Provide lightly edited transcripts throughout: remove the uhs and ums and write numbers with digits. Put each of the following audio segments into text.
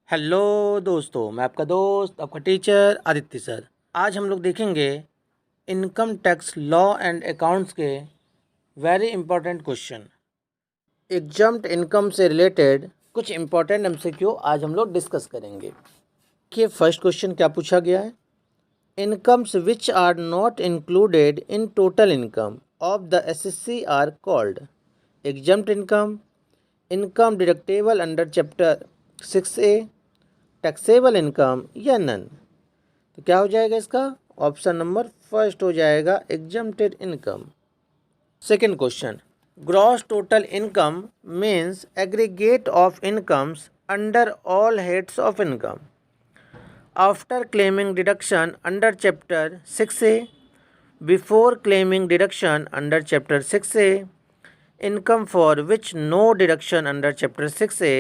Hello दोस्तों, मैं आपका दोस्त आपका टीचर आदित्य सर। आज हम लोग देखेंगे income tax law and accounts के very important question. Exempt income से रिलेटेड कुछ इंपॉर्टेंट एमसीक्यू आज हम लोग डिस्कस करेंगे। देखिए फर्स्ट क्वेश्चन क्या पूछा गया है। Incomes which are not included in total income of the SSC are called exempt income, income deductible under chapter 6A, taxable income या नन। तो क्या हो जाएगा इसका ऑप्शन नंबर फर्स्ट हो जाएगा exempted income. Second question, gross total income means aggregate of incomes under all heads of income after claiming deduction under chapter 6A, before claiming deduction under chapter 6A, income for which no deduction under chapter 6A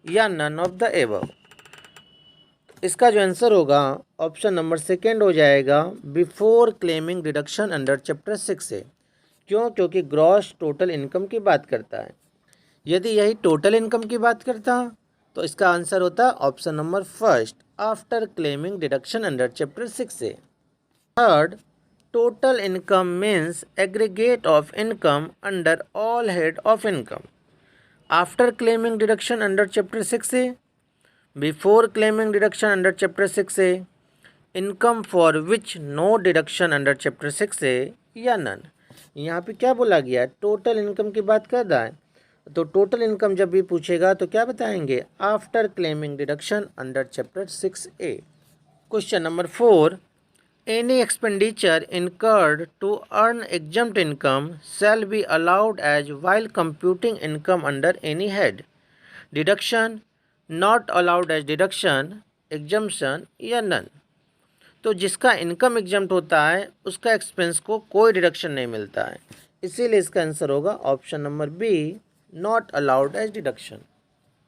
या none of the above. इसका जो answer होगा option number second हो जाएगा before claiming deduction under chapter 6A। क्यों? क्योंकि gross total income की बात करता है। यदि यही टोटल इनकम की बात करता तो इसका आंसर होता option number first after claiming deduction under chapter 6A। Third, total income means aggregate of income under all head of income after claiming deduction under chapter 6A, before claiming deduction under chapter 6A, income for which no deduction under chapter 6A या none. यहाँ पे क्या बोला गया, total income की बात कर रहा है। तो टोटल इनकम जब भी पूछेगा तो क्या बताएंगे, after claiming deduction under chapter 6A। Question number 4, any expenditure incurred to earn exempt income shall be allowed as while computing income under any head, deduction, not allowed as deduction, exemption या none. तो जिसका income exempt होता है उसका expense को कोई deduction नहीं मिलता है, इसीलिए इसका आंसर होगा option number B, not allowed as deduction.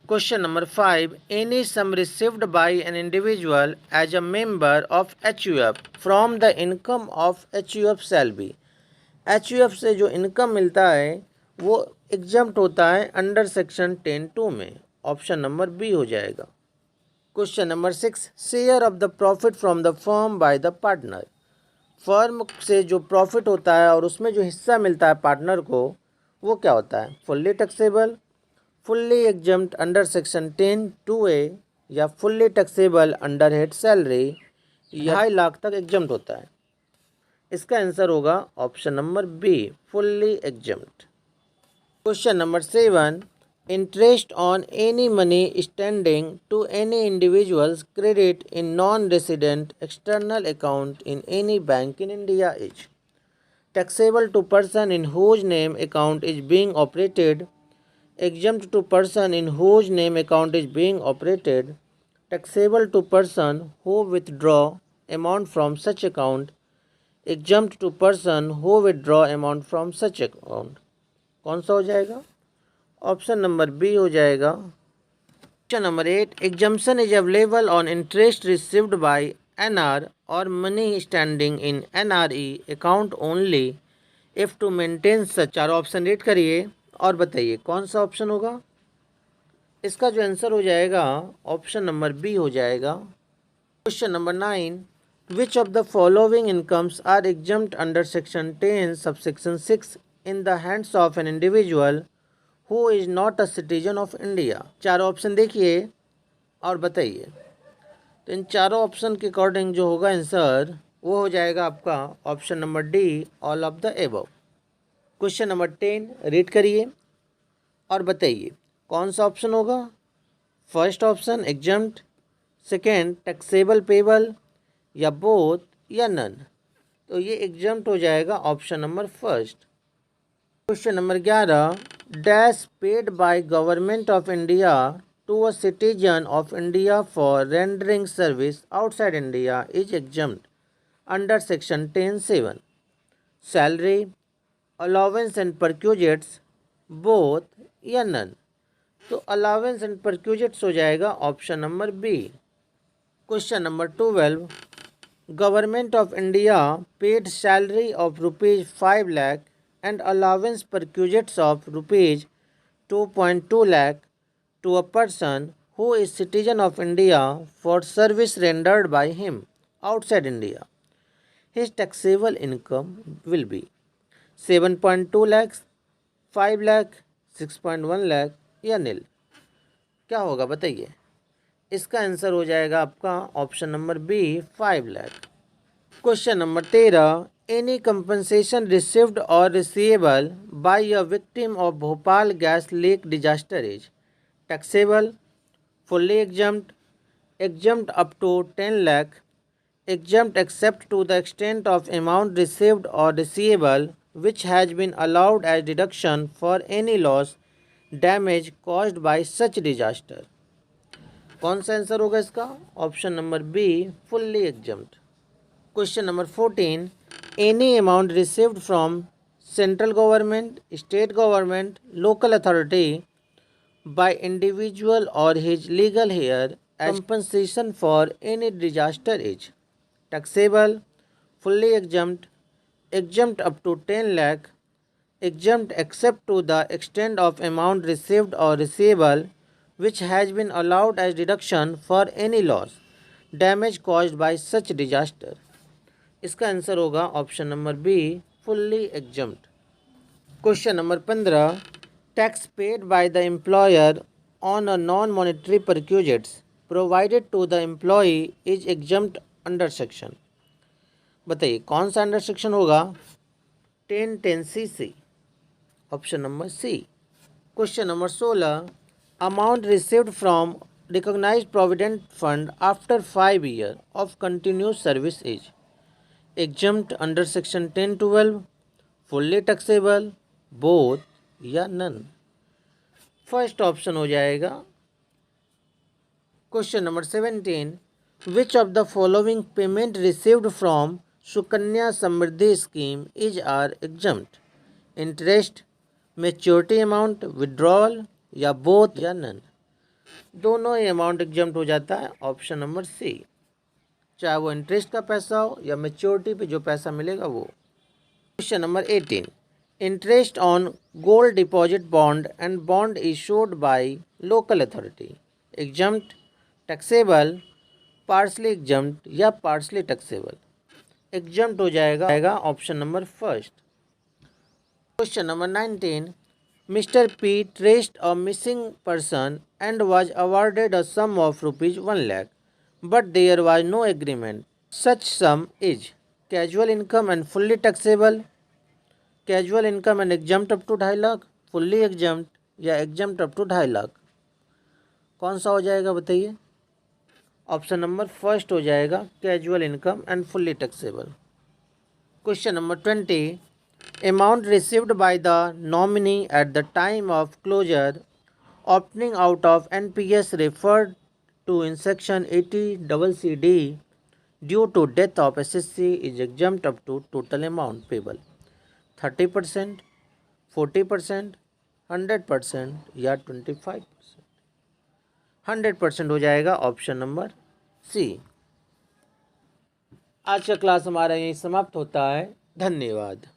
Question number 5, any sum received by an individual as a member of HUF from the income of HUF shall be. HUF से जो इनकम मिलता है वो एग्जम्प्ट होता है under section 10(2) में, option number B हो जाएगा। Question number 6, share of the profit from the firm by the partner. Firm से जो प्रॉफिट होता है और उसमें जो हिस्सा मिलता है पार्टनर को वो क्या होता है, fully taxable, fully exempt under section 10(2)A या fully taxable under head salary, 2.5 lakh तक एग्जम्प्ट होता है। इसका आंसर होगा option number B, fully exempt. Question number 7, interest on any money standing to any individual's credit in non-resident external account in any bank in India is taxable to person in whose name account is being operated, exempt to person in whose name account is being operated, taxable to person who withdraw amount from such account, exempt to person who withdraw amount from such account। कौन सा हो जाएगा, option number B हो जाएगा। Question number 8, exemption is available on interest received by NR और money standing in NRE account only if to maintain such. चार option red करिए और बताइए कौन सा ऑप्शन होगा। इसका जो आंसर हो जाएगा ऑप्शन नंबर बी हो जाएगा। Question number 9, which of the following incomes are exempt under section 10 subsection 6 in the hands of an individual who is not a citizen of India. चार ऑप्शन देखिए और बताइए। तो इन चारों ऑप्शन के अकॉर्डिंग जो होगा आंसर वो हो जाएगा आपका option number D, all of the above. Question number 10 read करिए और बताइए कौन सा ऑप्शन होगा। First option exempt, second taxable payable या बोथ या नन। तो ये एग्जम्प्ट हो जाएगा option number first. Question number 11, dash paid by government of India to a citizen of India for rendering service outside India is exempt under section 10(7), salary, allowance and perquisites, both या none. तो allowance and perquisites हो जाएगा option number B. Question number 12, government of India paid salary of ₹5 lakh and allowance perquisites of ₹2.2 lakh to a person who is citizen of India for service rendered by him outside India, his taxable income will be 7.2 lakhs, 5 lakh, 6.1 lakh या नील। क्या होगा बताइए। इसका answer हो जाएगा आपका option number B 5 lakh. Question number 13, any compensation received और receivable by a victim of Bhopal gas leak disaster is taxable, fully exempt, exempt up to 10 lakh, exempt except to the extent of amount received or receivable which has been allowed as deduction for any loss damage caused by such disaster। कौन सा answer होगा इसका? Option number B fully exempt. Question number 14, any amount received from central government, state government, local authority by individual or his legal heir as compensation for any disaster is taxable, fully exempt, exempt up to 10 lakh, exempt except to the extent of amount received or receivable which has been allowed as deduction for any loss damage caused by such disaster। इसका answer होगा option number B fully exempt. Question number 15, tax paid by the employer on a non-monetary perquisites provided to the employee is exempt under section। बताइए कौन सा under section होगा? 10(10)(c) option number C. Question number 16, amount received from recognised provident fund after 5 years of continuous service is exempt under section 10(12), fully taxable, both या none. First option हो जाएगा। Question number 17, which of the following payment received from Sukanya Samriddhi scheme is are exempt, interest, maturity amount, withdrawal या both या none. दोनों ही amount exempt हो जाता है ऑप्शन नंबर सी, चाहे वो इंटरेस्ट का पैसा हो या मेच्योरिटी पे जो पैसा मिलेगा वो। Question number 18, interest on gold deposit bond and bond issued by local authority exempt, taxable, partially exempt या partially taxable। exempt हो जाएगा option number first. Question number 19, Mr. P traced a missing person and was awarded a sum of rupees 1 lakh but there was no agreement, such sum is casual income and fully taxable, casual income and exempt up to 2.5 lakh, fully exempt या exempt up to 2.5 lakh. कौन सा हो जाएगा बताइए? Option number first हो जाएगा casual income and fully taxable. Question number 20, amount received by the nominee at the time of closure opening out of NPS referred to in section 80CC due to death of SSC is exempt up to total amount payable 30%, 40%, 100% या 25%। 100% हो जाएगा option number सी। आज का class हमारा यहीं समाप्त होता है। धन्यवाद।